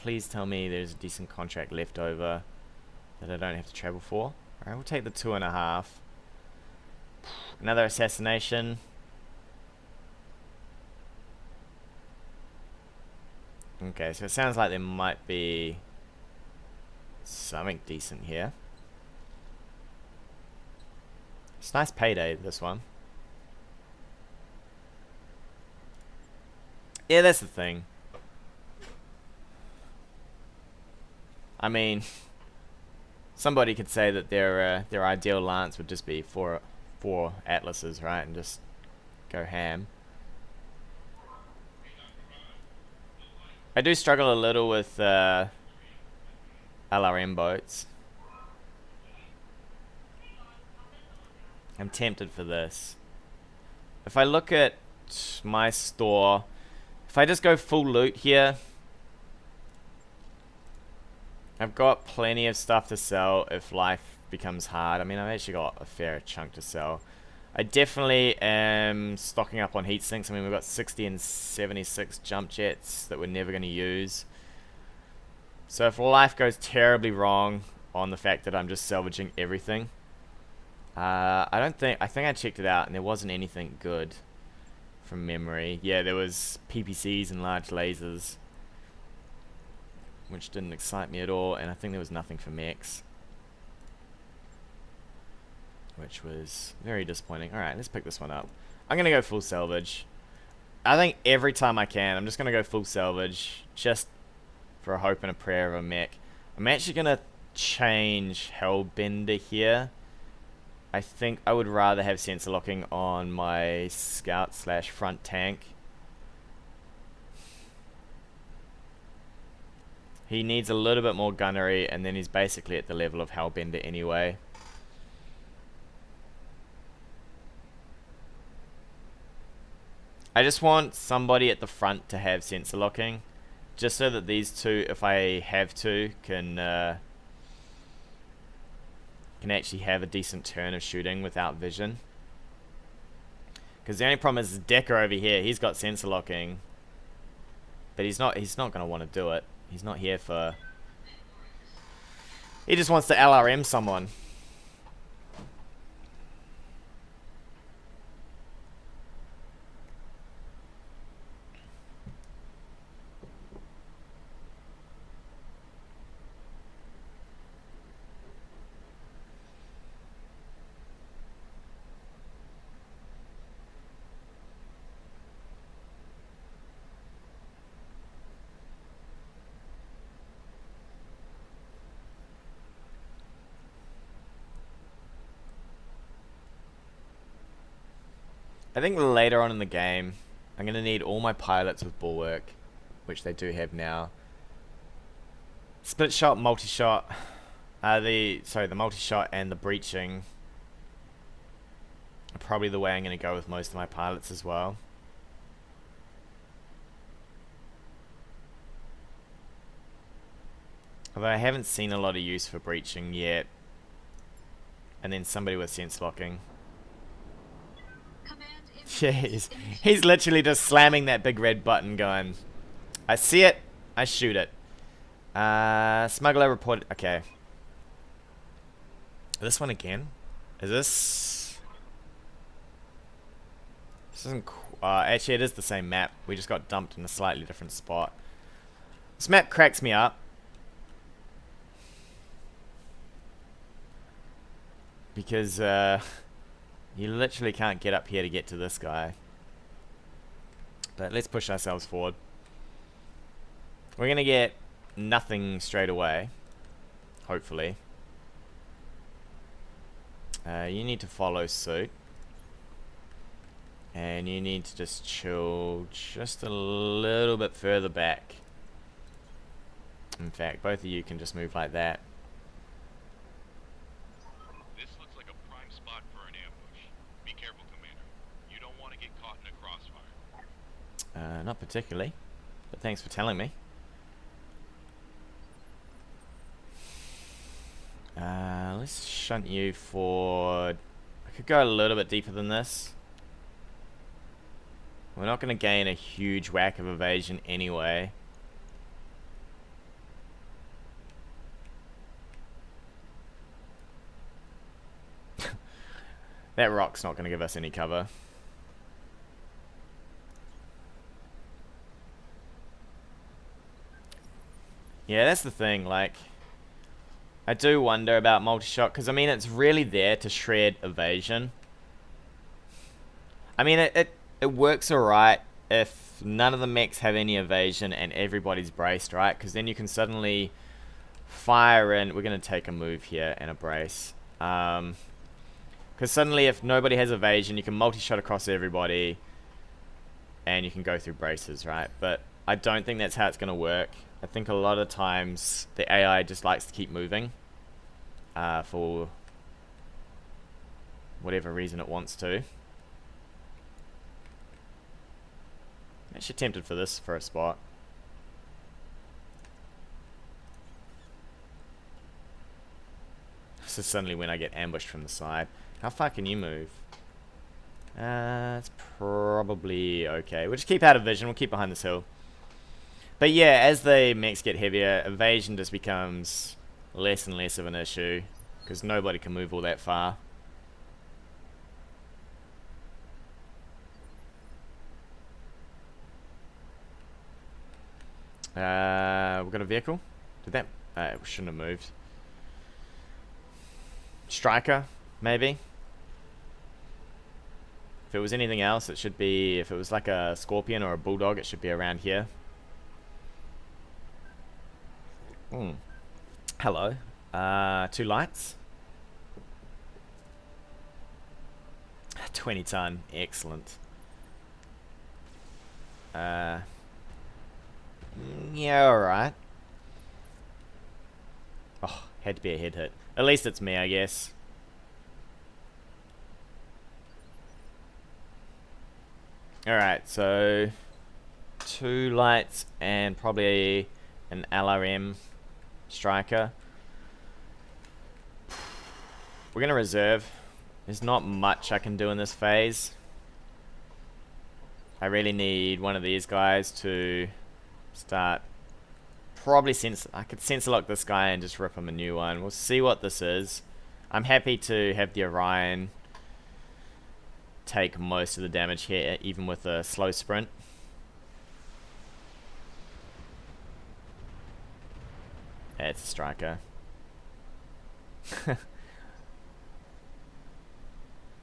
please tell me there's a decent contract left over that I don't have to travel for. Alright, we'll take the 2.5. Another assassination. Okay, so it sounds like there might be something decent here. It's a nice payday, this one. Yeah, that's the thing. I mean, somebody could say that their ideal lance would just be four atlases, right, and just go ham. I do struggle a little with LRM boats. I'm tempted for this. If I look at my store, if I just go full loot here, I've got plenty of stuff to sell if life becomes hard. I mean, I've actually got a fair chunk to sell. I definitely am stocking up on heat sinks. I mean, we've got 60 and 76 jump jets that we're never going to use. So if life goes terribly wrong on the fact that I'm just salvaging everything, I think I checked it out and there wasn't anything good from memory. Yeah, there was PPCs and large lasers, which didn't excite me at all, and I think there was nothing for mechs, which was very disappointing. Alright, let's pick this one up. I'm going to go full salvage. I think every time I can, I'm just going to go full salvage, just for a hope and a prayer of a mech. I'm actually going to change Hellbender here. I think I would rather have sensor locking on my scout / front tank. He needs a little bit more gunnery, and then he's basically at the level of Hellbender anyway. I just want somebody at the front to have sensor locking, just so that these two, if I have to, can actually have a decent turn of shooting without vision. Because the only problem is Decker over here. He's got sensor locking, but he's not going to want to do it. He's not here for... He just wants to LRM someone. I think later on in the game, I'm going to need all my pilots with bulwark, which they do have now. Split shot, multi-shot, the multi-shot and the breaching are probably the way I'm going to go with most of my pilots as well. Although I haven't seen a lot of use for breaching yet. And then somebody with sense locking. Yeah, he's literally just slamming that big red button going, I see it, I shoot it. Smuggler reported. Okay. This one again? Is this... This isn't... actually, it is the same map. We just got dumped in a slightly different spot. This map cracks me up. Because, you literally can't get up here to get to this guy. But let's push ourselves forward. We're going to get nothing straight away. Hopefully. You need to follow suit. And you need to just chill just a little bit further back. In fact, both of you can just move like that. Not particularly, but thanks for telling me. Let's shunt you forward. I could go a little bit deeper than this. We're not going to gain a huge whack of evasion anyway. That rock's not going to give us any cover. Yeah, that's the thing, like, I do wonder about multi-shot, because I mean, it's really there to shred evasion. I mean, it works alright if none of the mechs have any evasion and everybody's braced, right? Because then you can suddenly fire in. We're going to take a move here and a brace. Because suddenly if nobody has evasion, you can multi-shot across everybody and you can go through braces, right? But I don't think that's how it's going to work. I think a lot of times the AI just likes to keep moving for whatever reason it wants to. I'm actually tempted for this for a spot. This is suddenly when I get ambushed from the side. How far can you move? It's probably okay. We'll just keep out of vision. We'll keep behind this hill. But yeah, as the mechs get heavier, evasion just becomes less and less of an issue because nobody can move all that far. We've got a vehicle. Did that? We shouldn't have moved. Striker, maybe. If it was anything else, it should be. If it was like a scorpion or a bulldog, it should be around here. Hello. 2 lights. 20 ton. Excellent. Yeah, alright. Oh, had to be a head hit. At least it's me, I guess. Alright, so 2 lights and probably an LRM striker. We're gonna reserve. There's not much I can do in this phase. I really need one of these guys to start. Probably I could sense lock this guy and just rip him a new one. We'll see what this is. I'm happy to have the Orion take most of the damage here, even with a slow sprint. Yeah, it's a striker.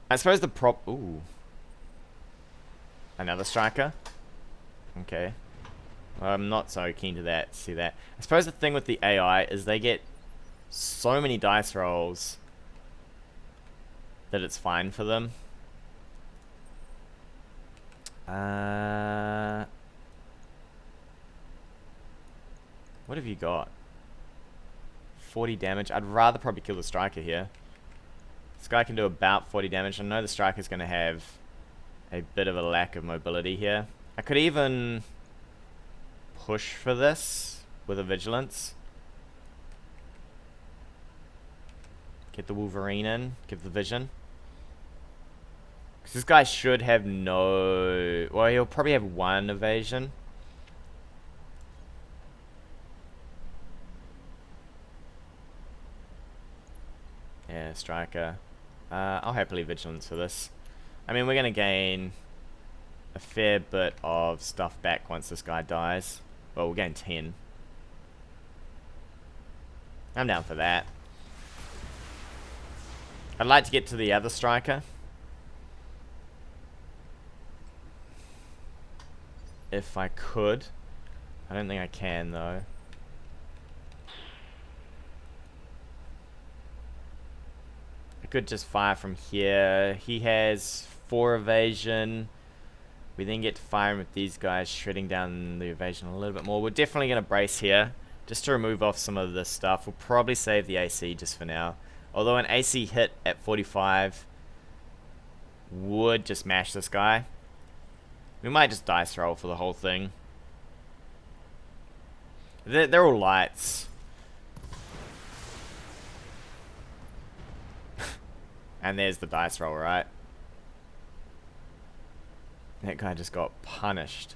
I suppose the ooh. Another striker? Okay. Well, I'm not so keen to see that. I suppose the thing with the AI is they get so many dice rolls that it's fine for them. What have you got? 40 damage. I'd rather probably kill the striker here. This guy can do about 40 damage. I know the striker's going to have a bit of a lack of mobility here. I could even push for this with a vigilance. Get the Wolverine in. Give the vision. Because this guy should have no... Well, he'll probably have 1 evasion. Yeah, striker. I'll happily vigilance for this. I mean, we're going to gain a fair bit of stuff back once this guy dies. Well, we'll gain 10. I'm down for that. I'd like to get to the other striker. If I could. I don't think I can, though. I could just fire from here. He has 4 evasion. We then get to fire him with these guys, shredding down the evasion a little bit more. We're definitely going to brace here, just to remove off some of this stuff. We'll probably save the AC just for now. Although an AC hit at 45 would just mash this guy. We might just dice roll for the whole thing. They're all lights. And there's the dice roll, right? That guy just got punished.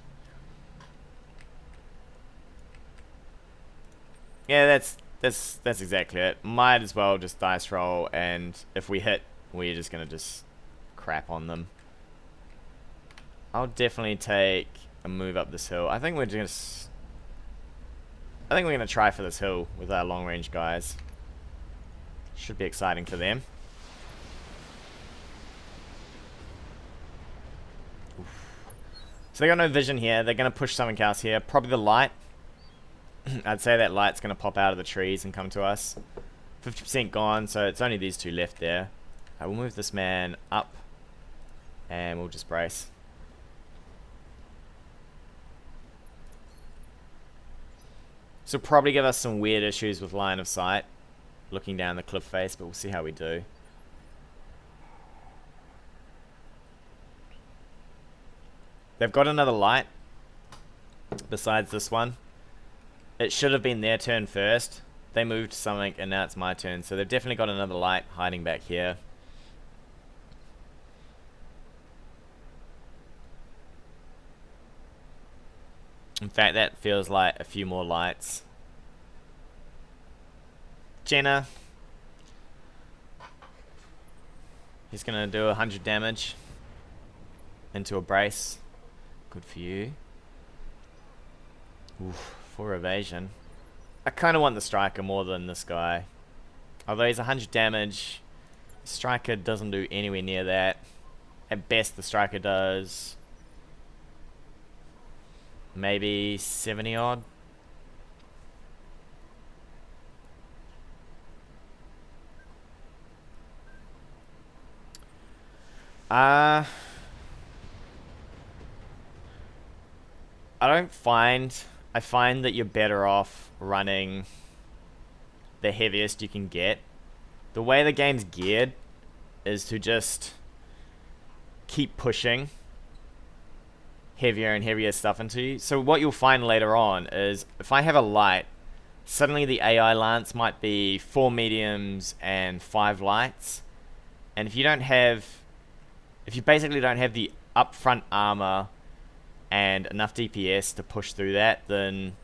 Yeah, that's exactly it. Might as well just dice roll, and if we hit, we're just gonna just crap on them. I'll definitely take a move up this hill. I think we're gonna try for this hill with our long range guys. Should be exciting for them. So they got no vision here. They're gonna push something else here. Probably the light. I'd say that light's gonna pop out of the trees and come to us. 50% gone, so it's only these two left there. We'll move this man up, and we'll just brace. This will probably give us some weird issues with line of sight, looking down the cliff face, but we'll see how we do. They've got another light, besides this one. It should have been their turn first. They moved something, and now it's my turn, so they've definitely got another light hiding back here. In fact, that feels like a few more lights. Jenna. He's gonna do 100 damage into a brace. Good for you. Oof, 4 evasion. I kind of want the striker more than this guy. Although he's 100 damage, the striker doesn't do anywhere near that. At best, the striker does maybe 70 odd. I find that you're better off running the heaviest you can get. The way the game's geared is to just keep pushing heavier and heavier stuff into you. So what you'll find later on is if I have a light, suddenly the AI lance might be 4 mediums and 5 lights. And if you basically don't have the upfront armor and enough DPS to push through that, then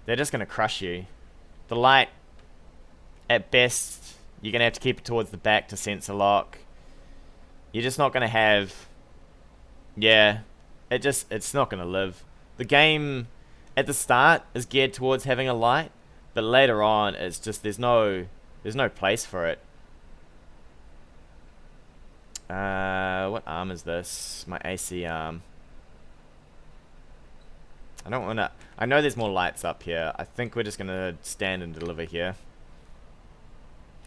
they're just going to crush you. The light, at best, you're going to have to keep it towards the back to sensor lock. You're just not going to have... Yeah, it's not going to live. The game, at the start, is geared towards having a light, but later on, it's just, there's no place for it. What arm is this? My AC arm. I don't want to... I know there's more lights up here. I think we're just going to stand and deliver here.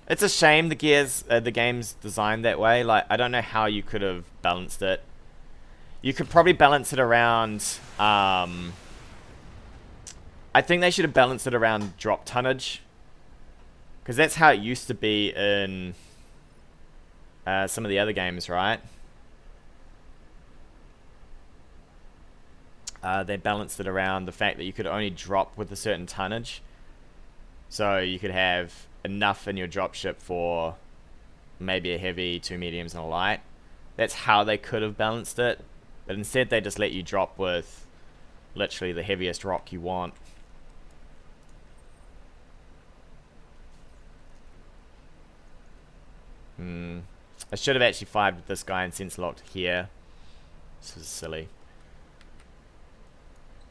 It's a shame the game's designed that way. Like, I don't know how you could have balanced it. You could probably balance it around... I think they should have balanced it around drop tonnage. Because that's how it used to be in some of the other games, right? They balanced it around the fact that you could only drop with a certain tonnage. So you could have enough in your dropship for maybe a heavy, 2 mediums, and a light. That's how they could have balanced it. But instead they just let you drop with literally the heaviest rock you want. I should have actually fired with this guy and sense locked here. This was silly.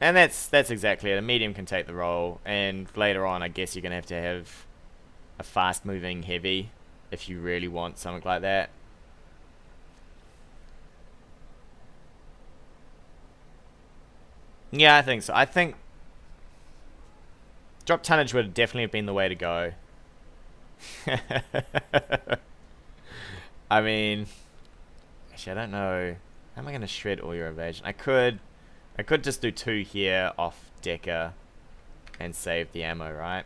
And that's exactly it. A medium can take the role, and later on I guess you're going to have a fast moving heavy if you really want something like that. Yeah, I think so. I think drop tonnage would definitely have been the way to go. I mean, actually I don't know. How am I going to shred all your evasion? I could just do 2 here off Decker and save the ammo, right?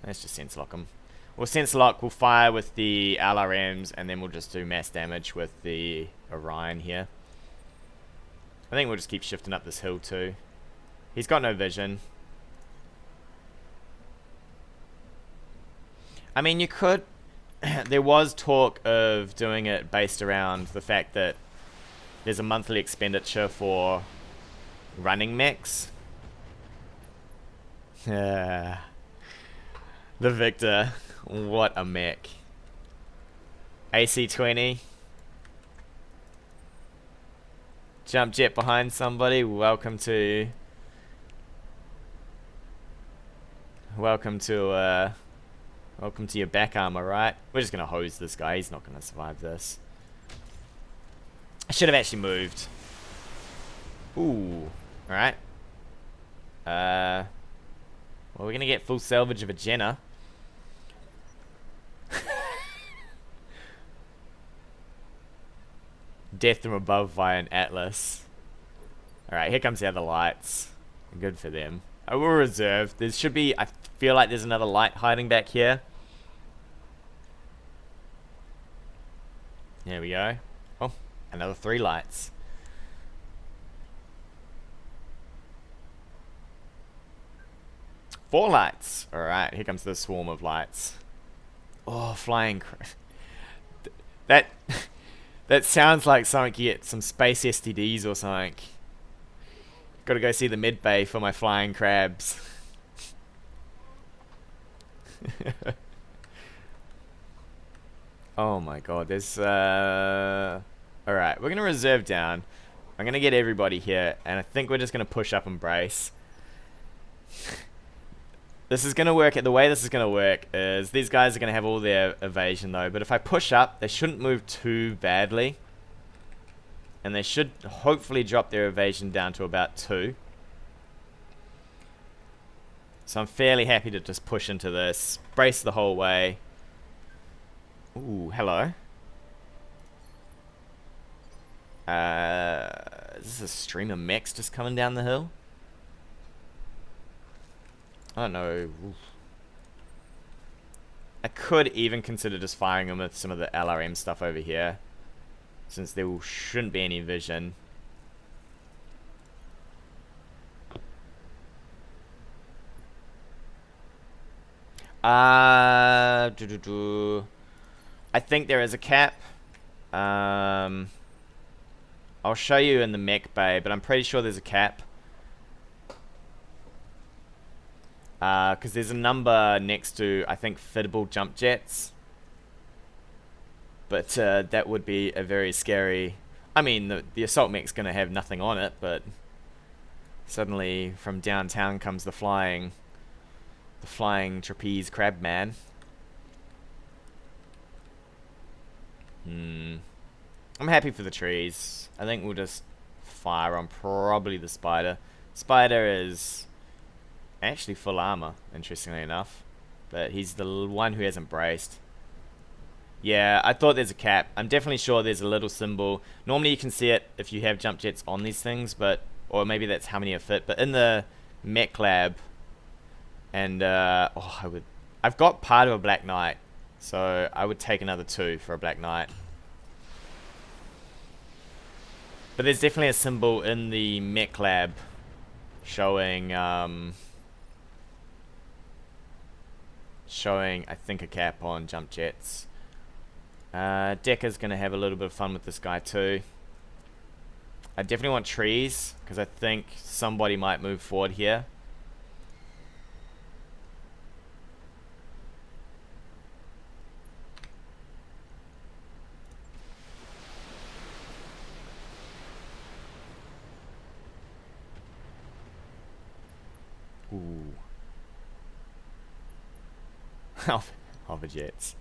Let's just sense lock them. We'll sense lock, we'll fire with the LRMs, and then we'll just do mass damage with the Orion here. I think we'll just keep shifting up this hill too. He's got no vision. I mean, you could... there was talk of doing it based around the fact that there's a monthly expenditure for running mechs. The Victor. What a mech. AC 20. Jump jet behind somebody. Welcome to your back armor, right? We're just gonna hose this guy. He's not gonna survive this. I should have actually moved. Ooh. Alright. Well, we're gonna get full salvage of a Jenner. Death from above via an Atlas. Alright, here comes the other lights. Good for them. I will reserve. There should be... I feel like there's another light hiding back here. There we go. Oh, another 3 lights. Four lights. Alright, here comes the swarm of lights. Oh, flying... That... That sounds like something you get some space STDs or something. Gotta go see the mid bay for my flying crabs. Oh my god, there's alright, we're gonna reserve down. I'm gonna get everybody here, and I think we're just gonna push up and brace. This is gonna work. The way this is gonna work is these guys are gonna have all their evasion though, but if I push up, they shouldn't move too badly. And they should hopefully drop their evasion down to about 2. So I'm fairly happy to just push into this. Brace the whole way. Ooh, hello. Is this a stream of mechs just coming down the hill? I don't know. Oof. I could even consider just firing them with some of the LRM stuff over here, since there shouldn't be any vision. I think there is a cap. I'll show you in the mech bay, but I'm pretty sure there's a cap. Because there's a number next to, I think, fittable jump jets. But that would be a very scary... I mean, the assault mech's going to have nothing on it, but suddenly from downtown comes the flying trapeze crab man. I'm happy for the trees. I think we'll just fire on probably the spider. Spider is... actually full armor, interestingly enough. But he's the one who hasn't braced. Yeah, I thought there's a cap. I'm definitely sure there's a little symbol. Normally you can see it if you have jump jets on these things, but... or maybe that's how many are fit. But in the mech lab... and, I've got part of a Black Knight. So I would take another 2 for a Black Knight. But there's definitely a symbol in the mech lab showing, showing, I think, a cap on jump jets. Decker's going to have a little bit of fun with this guy too. I definitely want trees, because I think somebody might move forward here. Ooh. Hover jets.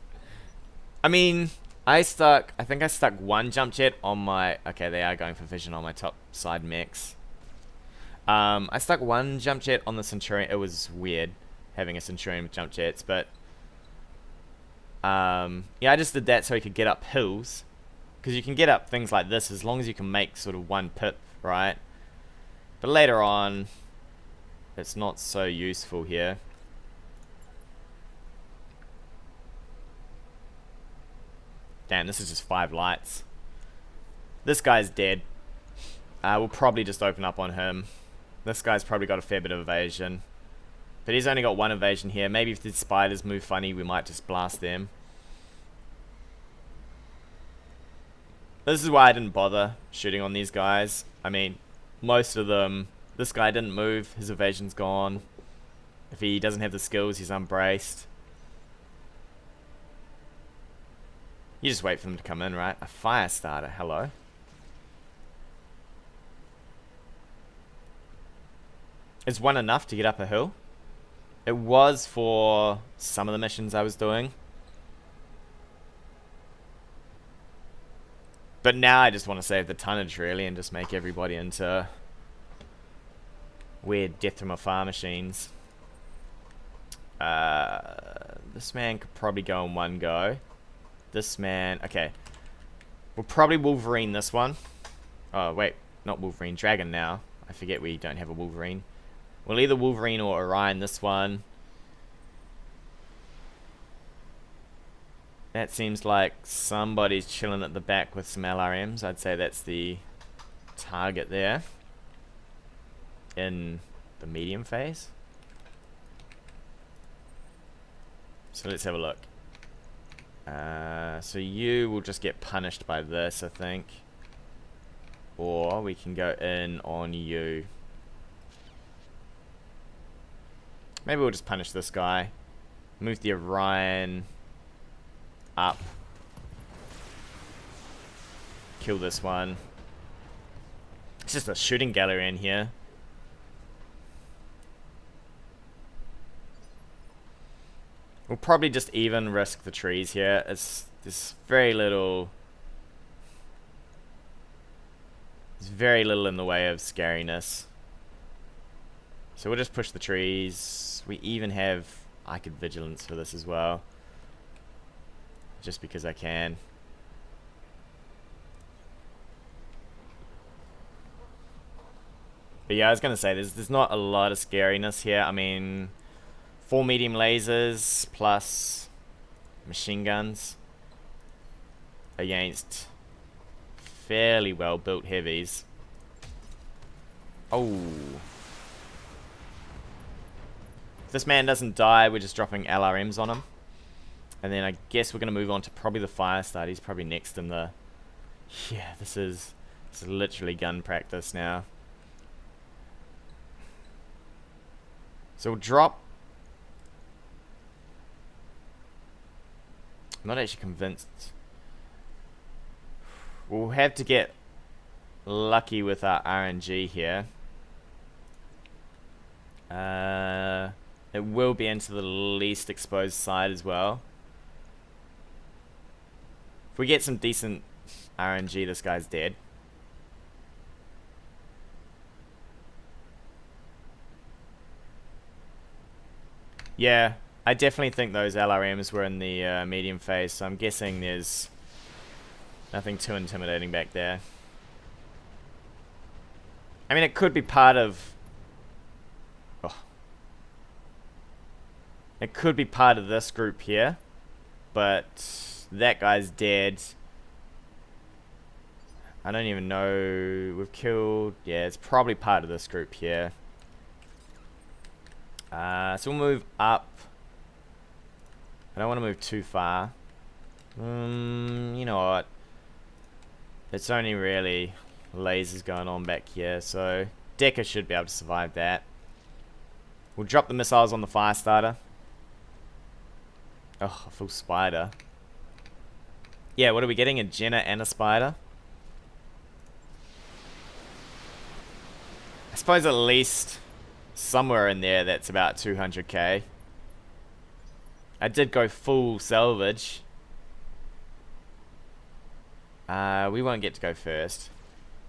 I mean, I think I stuck 1 jump jet on my... okay, they are going for vision on my top side mechs. I stuck 1 jump jet on the Centurion. It was weird having a Centurion with jump jets, but... yeah, I just did that so he could get up hills. Because you can get up things like this as long as you can make sort of 1 pip, right? But later on... it's not so useful here. Damn, this is just 5 lights. This guy's dead. We'll probably just open up on him. This guy's probably got a fair bit of evasion. But he's only got 1 evasion here. Maybe if the spiders move funny, we might just blast them. This is why I didn't bother shooting on these guys. I mean, most of them... this guy didn't move. His evasion's gone. If he doesn't have the skills, he's unbraced. You just wait for them to come in, right? A fire starter. Hello. Is one enough to get up a hill? It was for some of the missions I was doing. But now I just want to save the tonnage, really, and just make everybody into weird death from afar machines. This man could probably go in one go. This man... Okay. We'll probably Wolverine this one. Oh, wait. Not Wolverine. Dragon now. I forget we don't have a Wolverine. We'll either Wolverine or Orion this one. That seems like somebody's chilling at the back with some LRMs. I'd say that's the target there. In the medium phase. So let's have a look. So you will just get punished by this, I think. Or we can go in on you. Maybe we'll just punish this guy. Move the Orion up. Kill this one. It's just a shooting gallery in here. We'll probably just even risk the trees here. There's very little in the way of scariness. So we'll just push the trees. We even have Icon Vigilance for this as well. Just because I can. But yeah, I was going to say, there's not a lot of scariness here. I mean, 4 medium lasers plus machine guns against fairly well built heavies. Oh. If this man doesn't die, we're just dropping LRMs on him. And then I guess we're going to move on to probably the fire start. He's probably next in the... Yeah, this is literally gun practice now. So we'll drop... I'm not actually convinced. We'll have to get lucky with our RNG here. It will be into the least exposed side as well. If we get some decent RNG, this guy's dead. Yeah, I definitely think those LRMs were in the medium phase, so I'm guessing there's nothing too intimidating back there. I mean, it could be part of... Oh. It could be part of this group here, but that guy's dead. I don't even know. We've killed... Yeah, it's probably part of this group here. So we'll move up. I don't want to move too far. You know what? It's only really lasers going on back here, so Decker should be able to survive that. We'll drop the missiles on the fire starter. Oh, a full spider. Yeah, what are we getting? A Jenna and a spider? I suppose at least somewhere in there that's about 200k. I did go full salvage. We won't get to go first.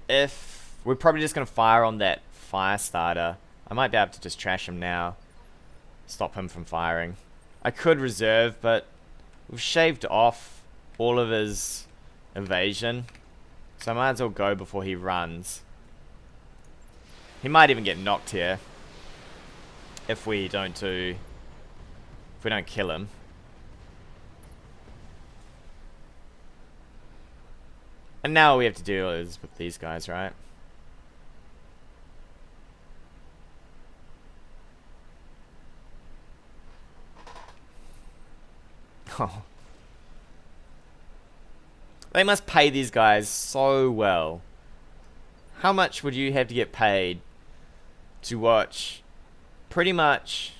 If we're probably just going to fire on that fire starter, I might be able to just trash him now. Stop him from firing. I could reserve, but we've shaved off all of his evasion. So I might as well go before he runs. He might even get knocked here if we don't kill him. And now all we have to do is with these guys, right? Oh. They must pay these guys so well. How much would you have to get paid to watch pretty much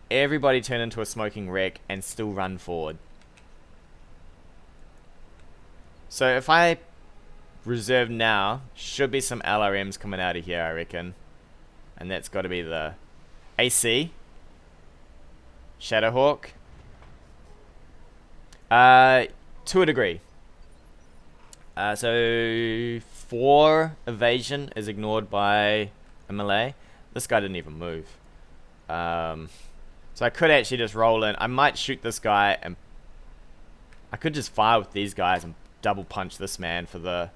everybody turn into a smoking wreck and still run forward? So if I reserve now, should be some LRMs coming out of here, I reckon. And that's got to be the AC. Shadowhawk. To a degree. So 4 evasion is ignored by a melee. This guy didn't even move. So I could actually just roll in. I might shoot this guy, and I could just fire with these guys and double punch this man for the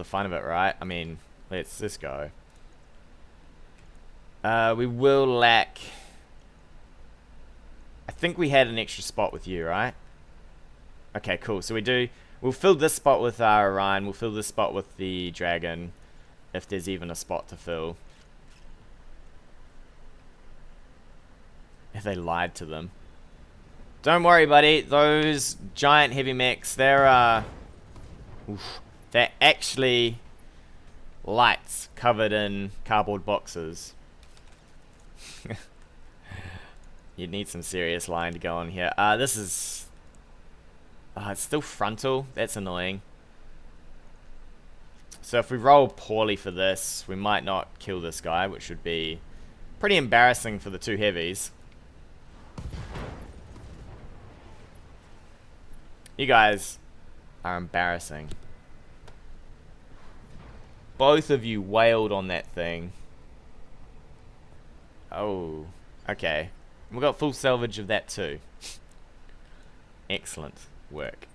fun of it, right? I mean, let's just go. We will lack. I think we had an extra spot with you, right? Okay, cool. So we do. We'll fill this spot with our Orion. We'll fill this spot with the Dragon, if there's even a spot to fill. If they lied to them. Don't worry, buddy. Those giant heavy mechs, they're actually lights covered in cardboard boxes. You'd need some serious line to go on here. This is... it's still frontal. That's annoying. So if we roll poorly for this, we might not kill this guy, which would be pretty embarrassing for the 2 heavies. You guys are embarrassing. Both of you wailed on that thing. Oh, okay. We got full salvage of that too. Excellent work.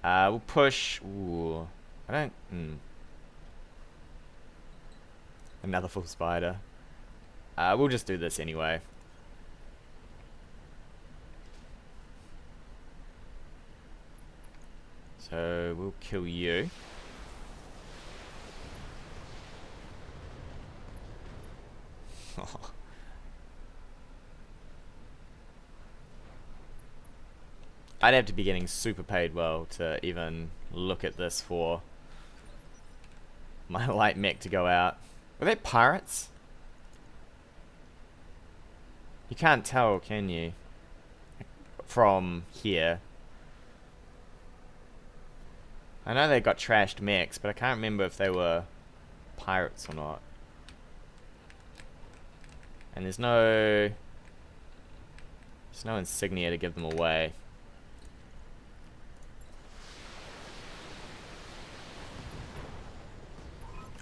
We'll push. Ooh, I don't. Another full spider. We'll just do this anyway. So we'll kill you. I'd have to be getting super paid well to even look at this for my light mech to go out. Are they pirates? You can't tell, can you? From here. I know they got trashed mechs, but I can't remember if they were pirates or not. And there's no insignia to give them away.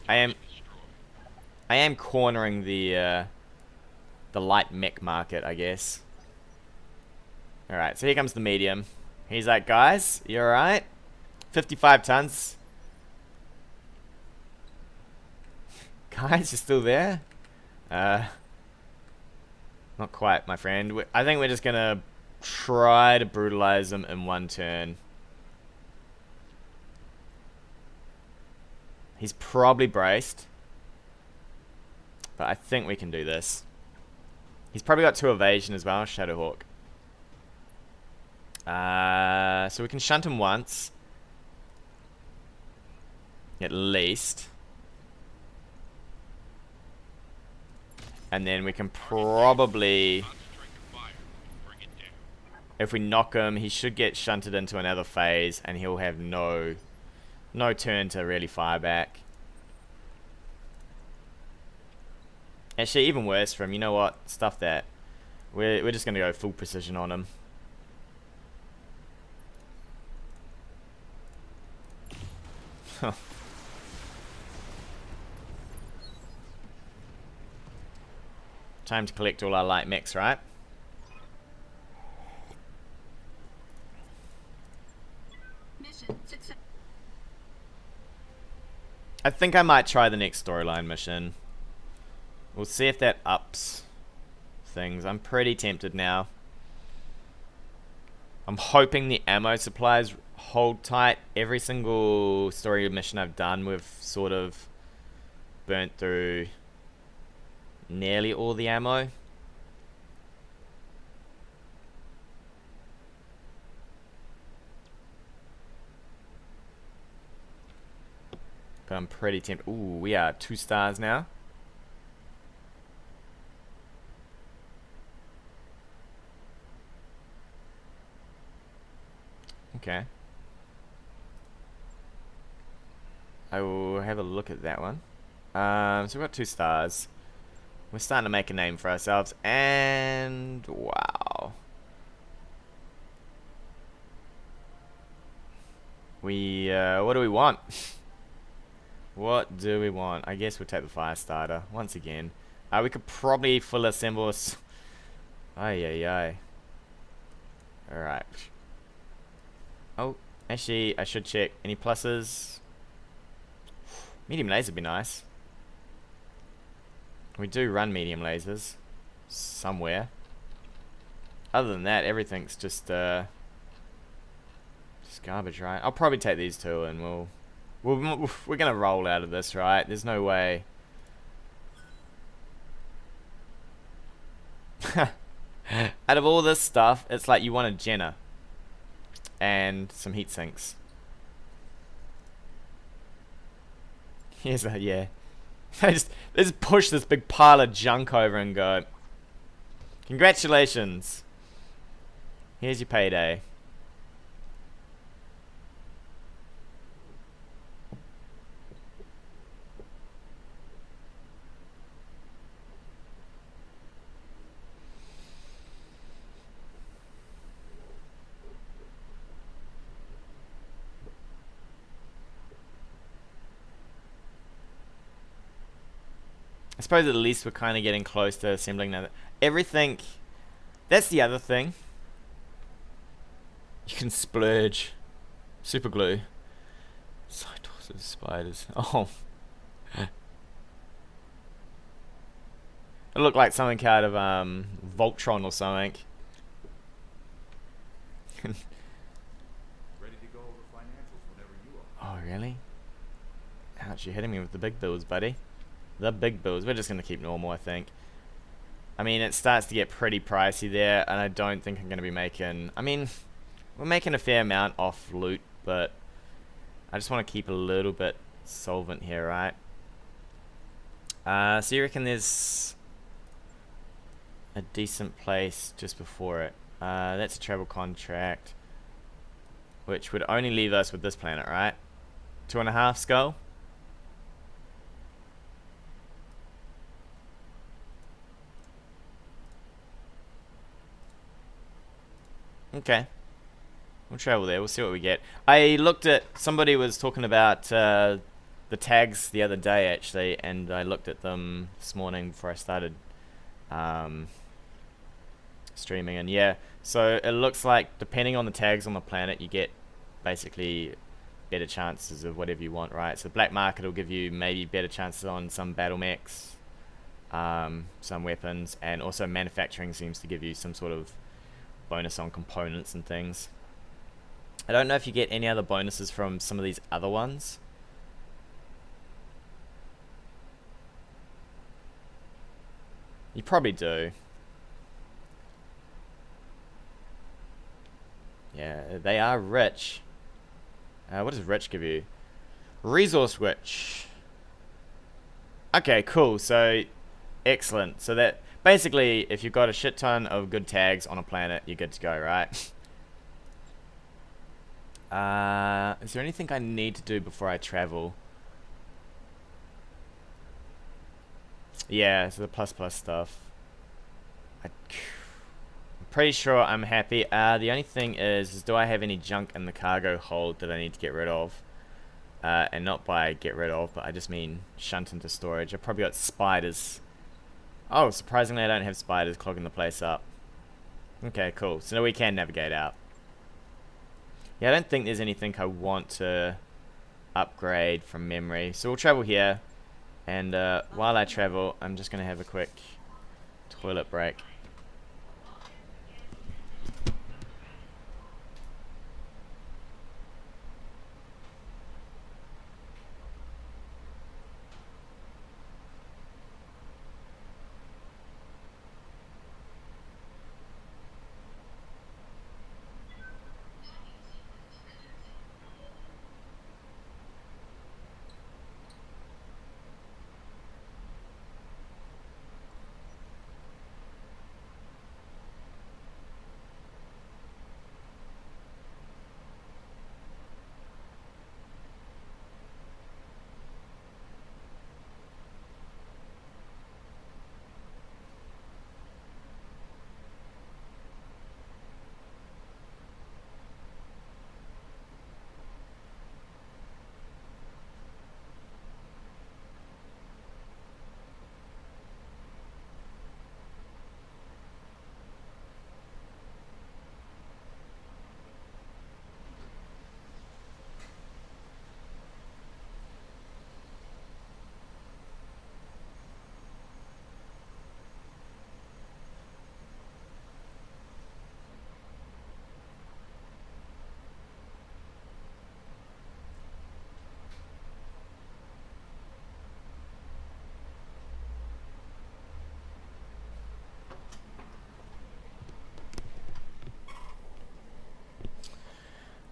I am cornering the light mech market, I guess. Alright, so here comes the medium. He's like, guys, you alright? 55 tons. Guys, you're still there? Not quite, my friend. I think we're just gonna try to brutalize them in one turn. He's probably braced. But I think we can do this. He's probably got 2 evasion as well, Shadowhawk. So we can shunt him once. At least. And then we can probably... If we knock him, he should get shunted into another phase, and he'll have no turn to really fire back. Actually, even worse for him. You know what? Stuff that. We're just gonna go full precision on him. Time to collect all our light mechs, right? I think I might try the next storyline mission. We'll see if that ups things. I'm pretty tempted now. I'm hoping the ammo supplies hold tight. Every single story mission I've done, we've sort of burnt through nearly all the ammo. But I'm pretty tempted. Ooh, we are 2 stars now. Okay. I will have a look at that one. So we've got 2 stars. We're starting to make a name for ourselves, and wow. What do we want? What do we want? I guess we'll take the fire starter once again. We could probably full assemble us. Ay ay ay. Alright. Oh, actually, I should check. Any pluses? Medium laser would be nice. We do run medium lasers. Somewhere. Other than that, everything's just garbage, right? I'll probably take these two and we're gonna roll out of this, right? There's no way. Out of all this stuff, it's like you want a Jenner and some heat sinks. Here's a, yeah. They just push this big pile of junk over and go, congratulations. Here's your payday. I suppose at least we're kind of getting close to assembling that. Everything. That's the other thing. You can splurge. Super glue. Side doors of spiders. Oh. It looked like something out of Voltron or something. Ready to go over financials whenever you are. Oh, really? Ouch, you're hitting me with the big bills, buddy. The big bills. We're just going to keep normal, I think. I mean, it starts to get pretty pricey there, and I don't think I'm going to be making... I mean, we're making a fair amount off loot, but I just want to keep a little bit solvent here, right? So you reckon there's a decent place just before it? That's a travel contract, which would only leave us with this planet, right? 2.5 skull? Okay. We'll travel there. We'll see what we get. I looked at... Somebody was talking about the tags the other day, actually, and I looked at them this morning before I started streaming. And yeah, so it looks like depending on the tags on the planet, you get basically better chances of whatever you want, right? So the black market will give you maybe better chances on some BattleMechs, some weapons, and also manufacturing seems to give you some sort of bonus on components and things. I don't know if you get any other bonuses from some of these other ones. You probably do. Yeah, they are rich. What does rich give you? Resource rich. Okay, cool. So, excellent. So that basically, if you've got a shit ton of good tags on a planet, you're good to go, right? Is there anything I need to do before I travel? Yeah, so the plus stuff. I'm pretty sure I'm happy. The only thing is do I have any junk in the cargo hold that I need to get rid of? And not by get rid of, but I just mean shunt into storage. I've probably got spiders. Oh, surprisingly I don't have spiders clogging the place up. Okay, cool. So now we can navigate out. Yeah, I don't think there's anything I want to upgrade from memory. So we'll travel here. And while I travel, I'm just going to have a quick toilet break.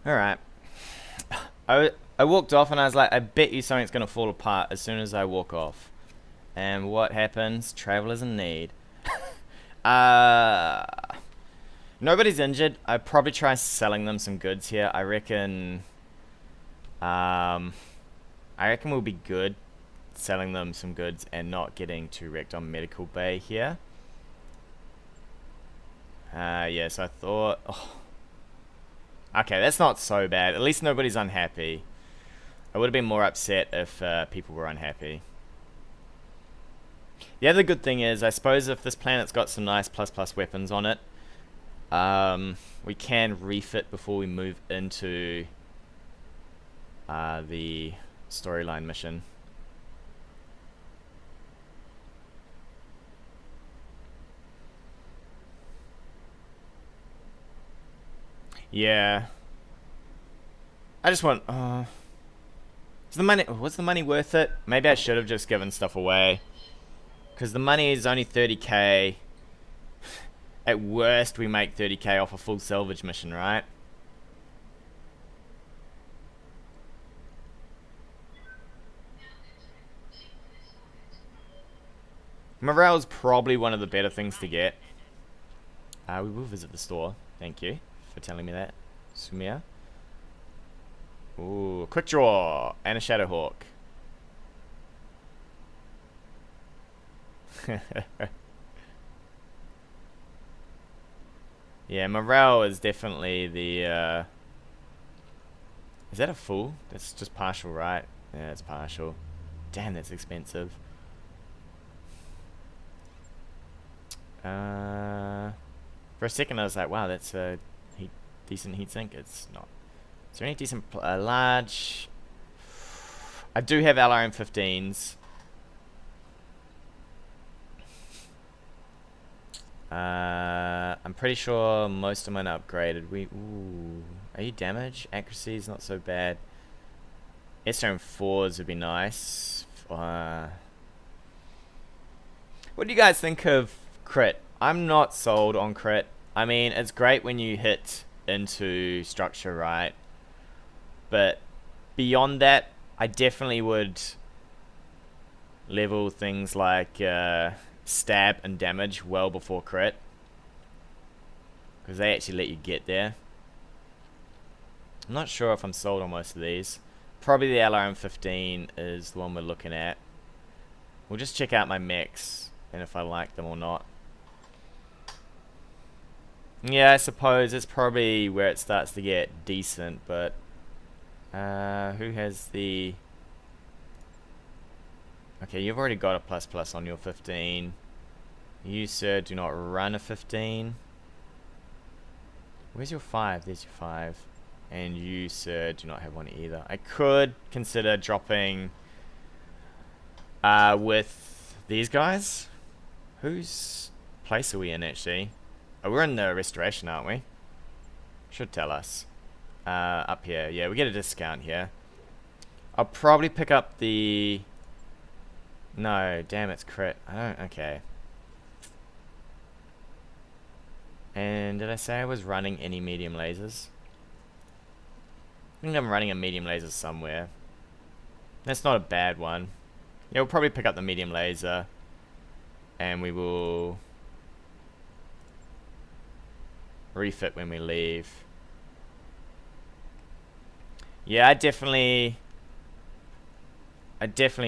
Alright. I walked off and I was like, I bet you something's going to fall apart as soon as I walk off. And what happens? Travelers in need. Nobody's injured. I'd probably try selling them some goods here. I reckon we'll be good selling them some goods and not getting too wrecked on medical bay here. Yeah, so I thought... Oh. Okay, that's not so bad. At least nobody's unhappy. I would have been more upset if people were unhappy. The other good thing is, I suppose if this planet's got some nice ++ weapons on it, we can refit before we move into the storyline mission. Yeah. I just want... is the money... Was the money worth it? Maybe I should have just given stuff away. Because the money is only 30k. At worst, we make 30k off a full salvage mission, right? Morale's probably one of the better things to get. We will visit the store. Thank you for telling me that, Sumia. Ooh, quick draw and a Shadowhawk. Yeah, morale is definitely the... Is that a full? That's just partial, right? Yeah, it's partial. Damn, that's expensive. For a second I was like, wow, that's a decent heatsink. It's not. Is there any decent large? I do have LRM-15s. I'm pretty sure most of mine are upgraded. Ooh, are you damage? Accuracy is not so bad. SRM-4s would be nice. What do you guys think of crit? I'm not sold on crit. I mean, it's great when you hit into structure, right? But beyond that, I definitely would level things like stab and damage well before crit, because they actually let you get there. I'm not sure if I'm sold on most of these. Probably the LRM-15 is the one we're looking at. We'll just check out my mechs and if I like them or not. Yeah, I suppose it's probably where it starts to get decent, but who has the... Okay, you've already got a ++ on your 15. You, sir, do not run a 15. Where's your 5? There's your 5. And you, sir, do not have one either. I could consider dropping with these guys. Whose place are we in, actually? Oh, we're in the restoration, aren't we? Should tell us. Up here. Yeah, we get a discount here. I'll probably pick up the... No, damn, it's crit. I don't... Okay. And did I say I was running any medium lasers? I think I'm running a medium laser somewhere. That's not a bad one. Yeah, we'll probably pick up the medium laser. And we will... refit when we leave. Yeah, I definitely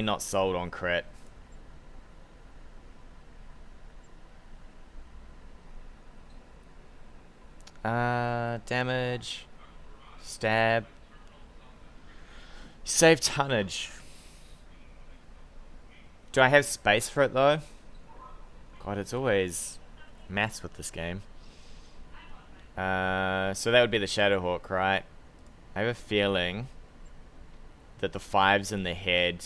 not sold on crit. Damage, stab, save tonnage. Do I have space for it though? God, it's always maths with this game. So that would be the Shadowhawk, right? I have a feeling that the 5's in the head.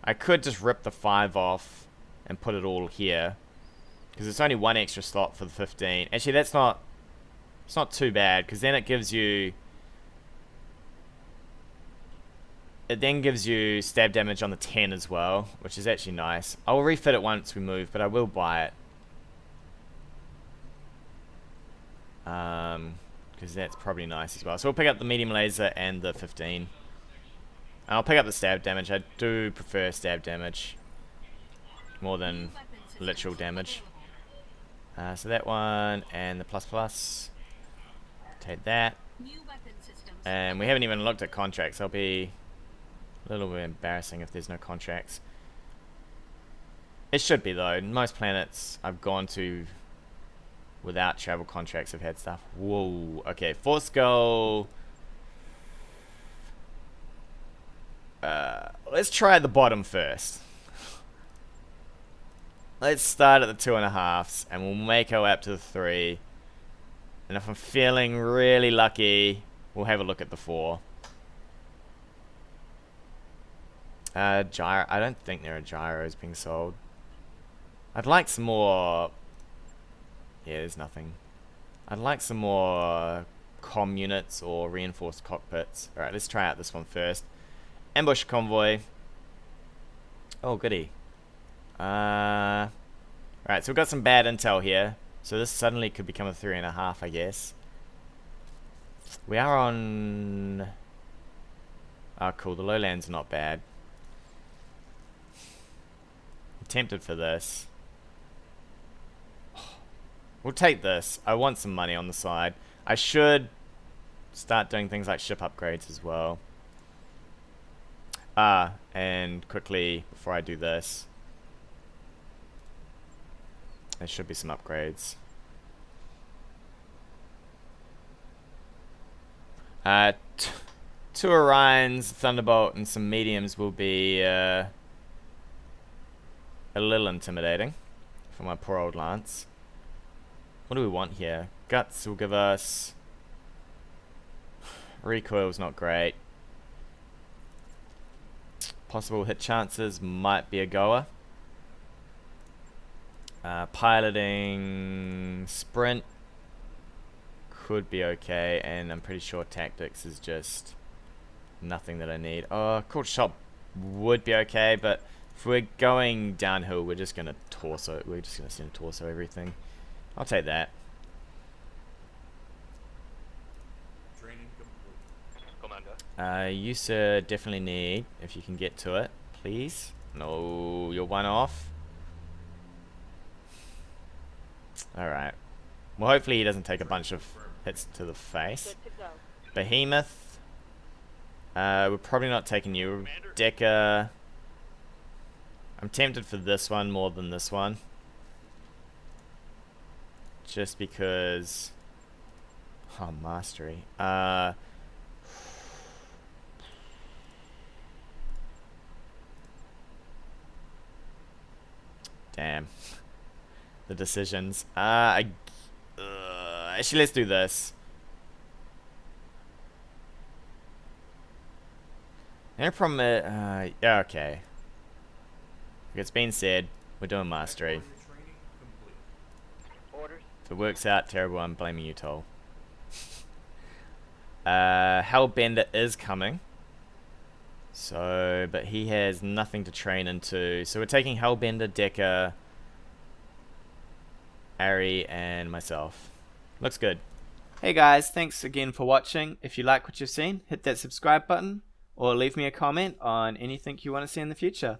I could just rip the 5 off and put it all here, because it's only one extra slot for the 15. Actually, that's not... It's not too bad, because then it gives you... It then gives you stab damage on the 10 as well, which is actually nice. I will refit it once we move, but I will buy it. because that's probably nice as well. So we'll pick up the medium laser and the 15. I'll pick up the stab damage. I do prefer stab damage more than literal damage. So that one and the plus plus. Take that. And we haven't even looked at contracts. That'll be a little bit embarrassing if there's no contracts. It should be though. Most planets I've gone to without travel contracts have had stuff. Whoa. Okay, force goal. Let's try at the bottom first. Let's start at the 2.5s and we'll make our way up to the 3. And if I'm feeling really lucky, we'll have a look at the 4. Gyro. I don't think there are gyros being sold. I'd like some more. Yeah, there's nothing. I'd like some more comm units or reinforced cockpits. Alright, let's try out this one first. Ambush convoy. Oh, goody. Alright, so we've got some bad intel here. So this suddenly could become a 3.5, I guess. We are on... Oh, cool. The lowlands are not bad. I'm tempted for this. We'll take this. I want some money on the side. I should start doing things like ship upgrades as well. And quickly, before I do this, there should be some upgrades. Two Orions, Thunderbolt, and some mediums will be a little intimidating for my poor old Lance. What do we want here? Guts will give us... Recoil's not great. Possible hit chances might be a goer. Piloting sprint could be okay, and I'm pretty sure tactics is just nothing that I need. Oh, cool shot would be okay, but if we're going downhill, we're just gonna torso. We're just gonna send torso everything. I'll take that. Training complete. Commander. You sir definitely need, if you can get to it, please. No, you're one off. Alright. Well, hopefully he doesn't take a bunch of hits to the face. Behemoth. We're probably not taking you. Decker. I'm tempted for this one more than this one. Just because... Oh, mastery. Damn. The decisions. Actually, let's do this. No problem. Yeah, okay. Like it's been said, we're doing mastery. Training complete. Orders. If it works out terrible, I'm blaming you, Toll. Hellbender is coming. So, but he has nothing to train into. So we're taking Hellbender, Decker, Ari, and myself. Looks good. Hey guys, thanks again for watching. If you like what you've seen, hit that subscribe button or leave me a comment on anything you want to see in the future.